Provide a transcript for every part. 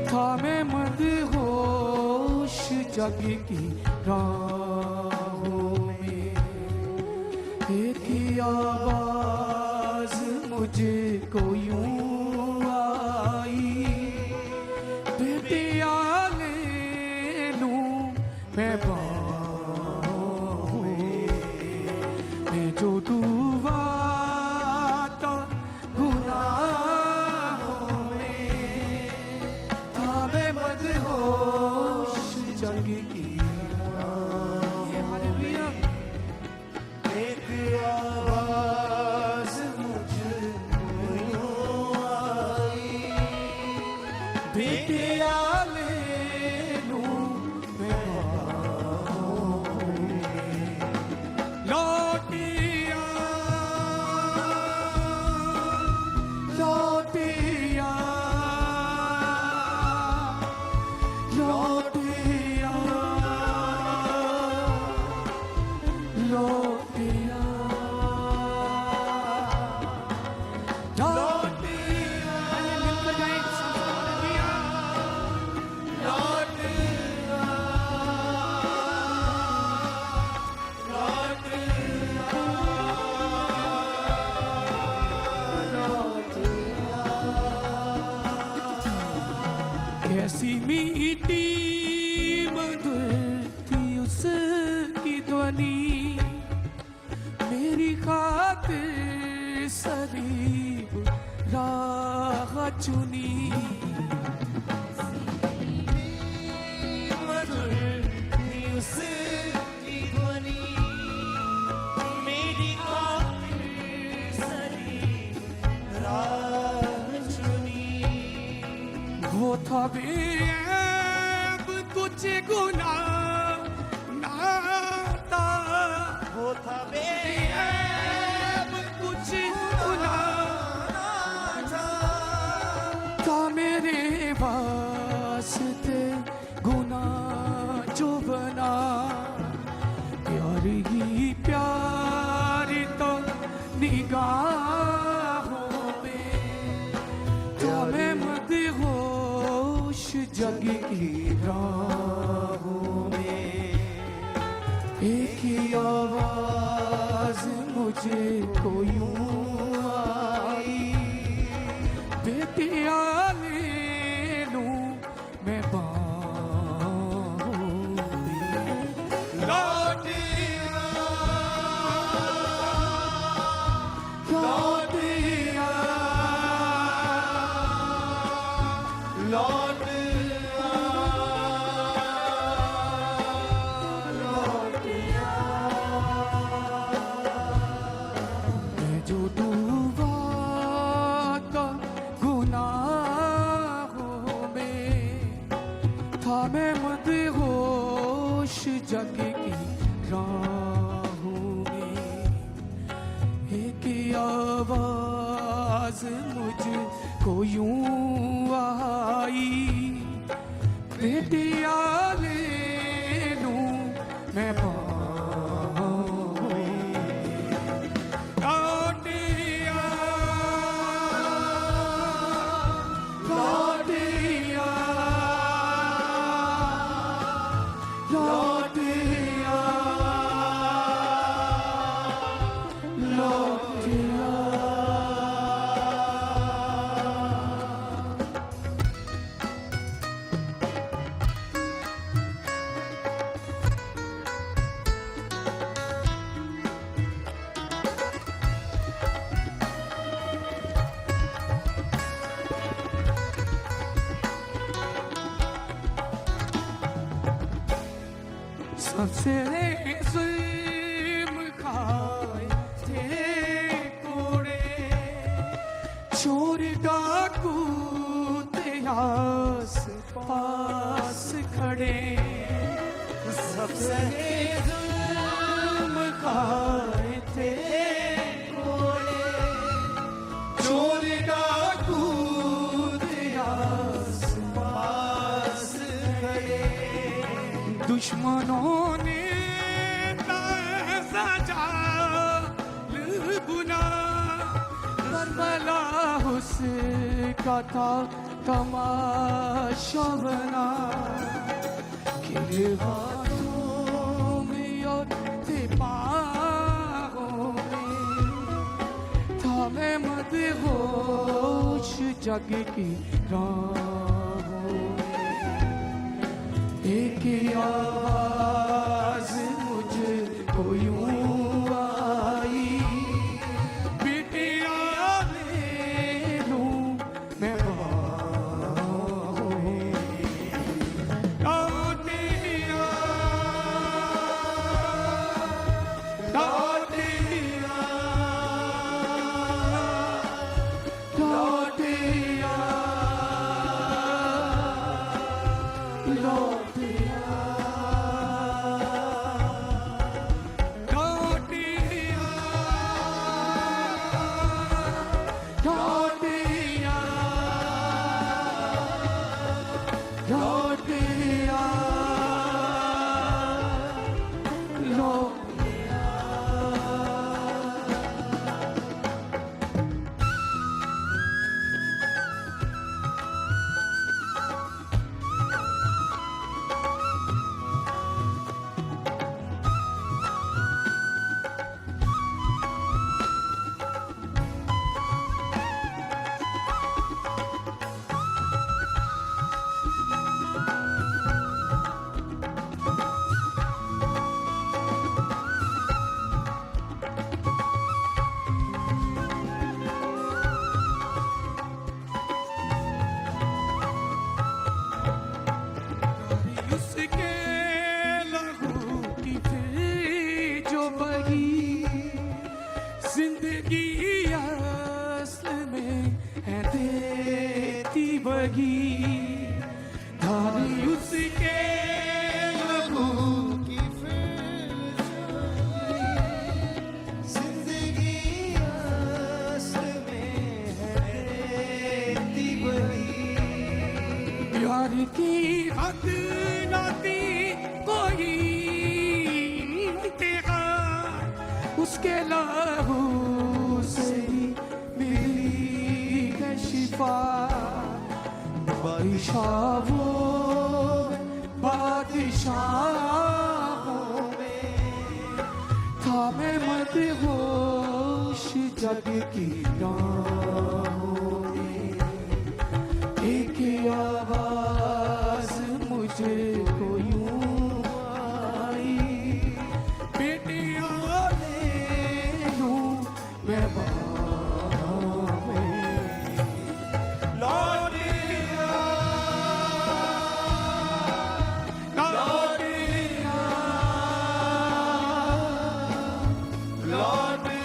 था मैं मदहोश जग की राहों में। एक ही आवाज मुझको यूं आई, बेटिया ले लूं मैं बाहों में, जो डूबा था गुनाहों में, था मैं मदहोश जग की। एक आवाज मुझको यूं आई, बेटिया ले लूं मैं बाहों में। लौटिया लौटिया लौटिया लौटिया लौटिया। आइए मिलकर गाएं लौटिया लौटिया कैसी मीठी मधुर थी उसकी ध्वनि, मेरी खातिर सरीब राह चुनी। मधुर थी उसकी ध्वनि, मेरी खातिर सरी राह चुनी। वो था बेऐब कुछ गुनाह ना था, वो था बेऐब कुछ गुनाह था मेरे वास्ते गुनाह जो बना। प्यार ही प्यार तो निगाहों में, तो मैं मदहोश जग की राहों में। एक ही आवाज मुझको यूं आई, बेटिया ले लूं मैं बाहों में। लौटिया लौटिया लौटिया लौटिया। मैं जो डूबा था गुनाहों में, था मैं मदहोश जग की राहों में। एक आवाज मुझको यूं आई, बेटिया ले लूं मैं बाहों में। लौटिया लौटिया लौटिया लौटिया। सबसे जुल्म खाए थे कोड़े, चोर डाकू थे आस पास खड़े। सबसे जुल्म खाए थे कोड़े, चोर डाकू थे आस पास खड़े। दुश्मनों ने सजा बुना, करबला उसका था तमाशा बना गिरे हाथों में और थे पाँवों में था मैं मदहोश जग की राहों में एक आवाज मुझको यूं आई बेटे आ ले लूं मैं बाहों में लौटिया लौटिया लौटिया जिंदगी असल में है देती बगी धारी उसके लहू की फिर जिंदगी असल में है देती बही प्यार की हद नाती कोई तेरा उसके लहू से ही मिली है शिफा बादशाहों बादशाहों में था मैं मदहोश जग की राहों में एक आवाज मुझको यूं आई बेटे आ ले लूं मैं बाहों में लौटिया लौटिया लौटिया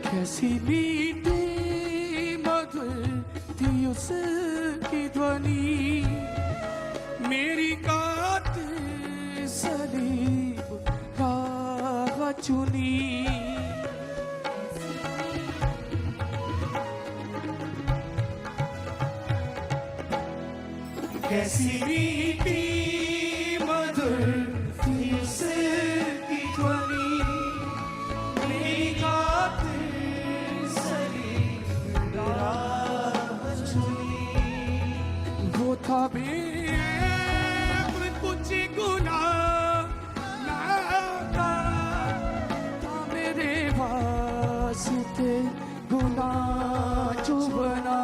कैसी मीठी मधुर थी उसकी ध्वनि मेरी कातिल सलीब राह चुनी कैसी मीठी मधुर थी उसकी ध्वनि मेरी कातिल सलीब राह चुनी वो था कुछ गुनाह ना था मेरे वास्ते गुनाह जो बना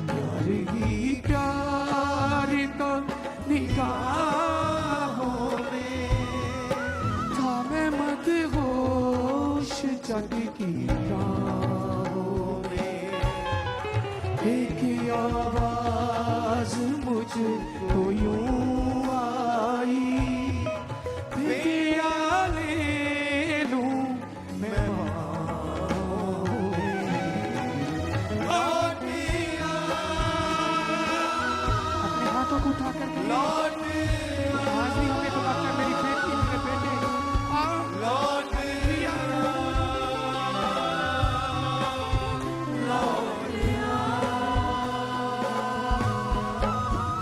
प्यार ही प्यार का निगाहों में था मैं मदहोश जग की राहों में एक आवाज मुझको यूं आई, बेटिया ले लूं मैं बाहों में। लौटिया अपने हाथों को उठा करके आज भी हमें तो लगता है मेरी बेटी मेरे बेटे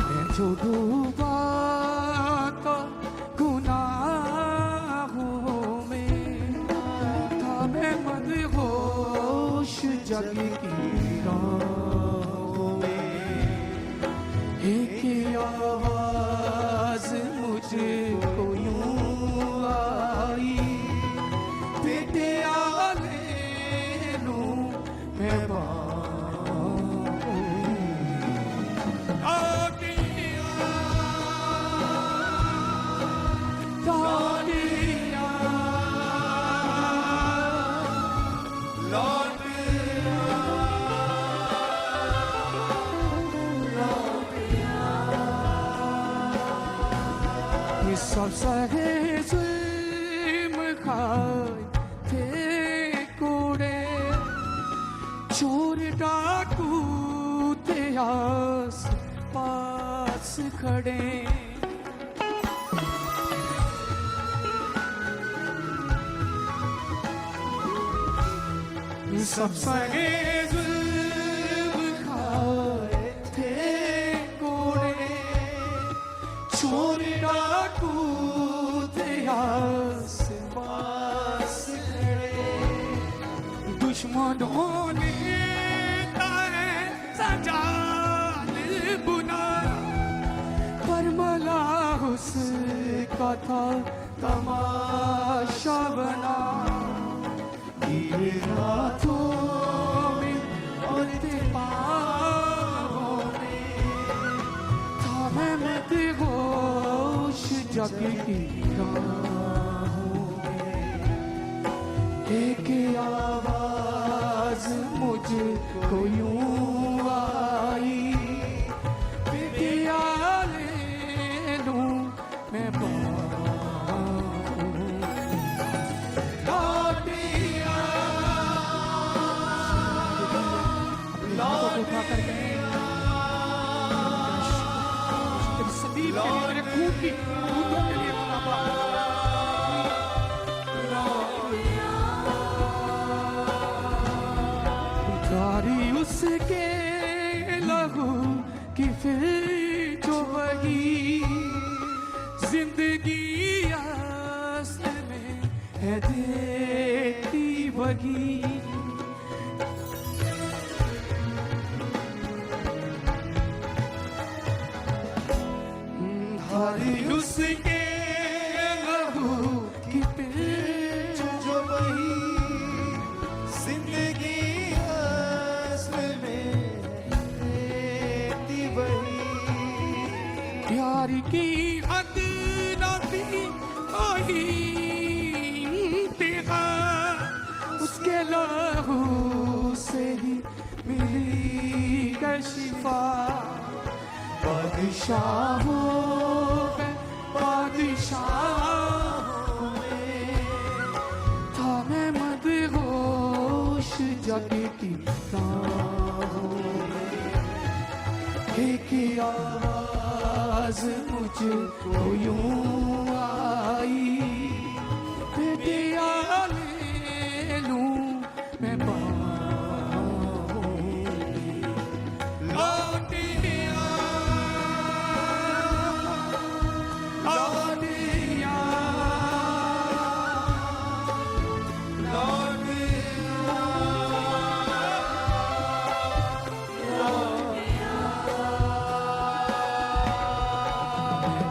मैं जो डूबा था गुनाहों में था, मैं मदहोश जग की राहों में एक आवाज मुझको यूं आई, बेटे आ ले लूं मैं बाहों में। सब सहे जुल्म खाए थे कोड़े, चोर डाकू थे आस पास खड़े, सब सहे जुल्म खाए थे कोड़े, चोर डाकू थे आस पास खड़े, दुश्मनों ने तारे सजाल बुना, पर मला उसका था तमाशा बना, हाथों में और पाँवों में था मैं मदहोश जग की राहों में एक आवाज मुझको यूं आई, बेटिया ले लूं मैं बाहों में। उठा करके तेरी सलीब के लिए, मेरे खून की बूंदों के लिए खुदा उतारी उसके लहू की फिर जो वही जिंदगी आस्ते में है देती वही, उसके लहू की पिच जो वही जिंदगी असल में देती वही, प्यार की हद न थी कोई तेरा, उसके लहू से ही मिली शिफा, बादशाहों में बादशाहों में था मैं मदहोश जग की राहों में एक आवाज मुझको यूं आई, बेटिया ले लूं मैं बाहों में। लौटिया लौटिया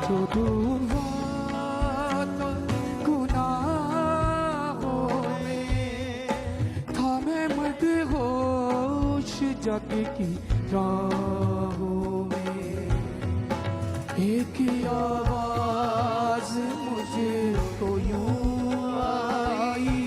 जो दूर तो गुनाहों में था मैं मदहोश जग की राहों में एक आवाज मुझको यूं आई,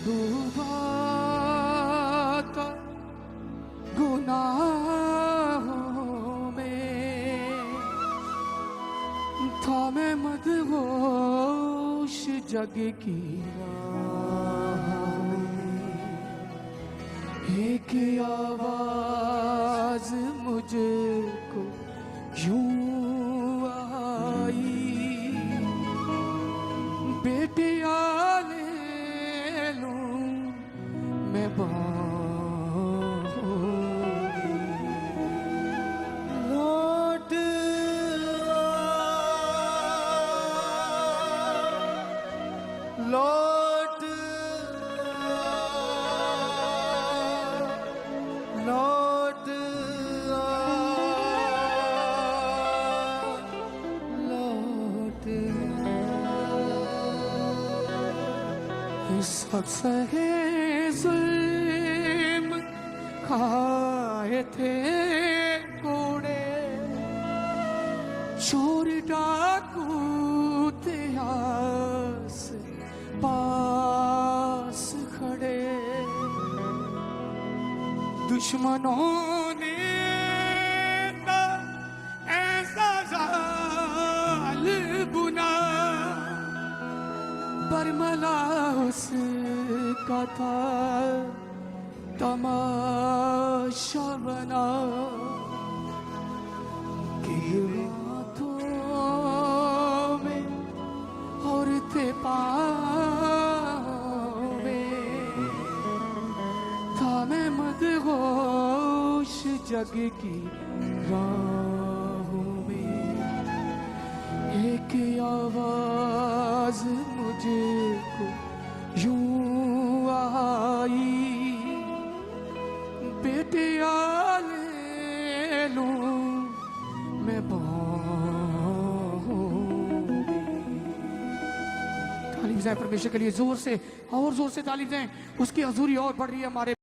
डूबा था गुनाहों में, था मैं मदहोश जग की राह में। एक आवाज मुझको यूं आई, बेटिया ले लूं मैं बाहों लौट लौट लौट लौट इस वक्त सहे जुल्म खाए थे कोड़े, चोर डाकू थे आस पास खड़े। दुश्मनों ने ना ऐसा जालिम गुना बरमला उसका था तमाशा बना, कि हाथों में और थे पाँव में, था मैं मदहोश जग की राहों में। एक आवाज मुझको यूं आई, बेटिया ले लूं मैं बाहों में। तालीम जाए परमेश्वर के लिए, जोर से और जोर से तालीम दें, उसकी हजूरी और बढ़ रही है हमारे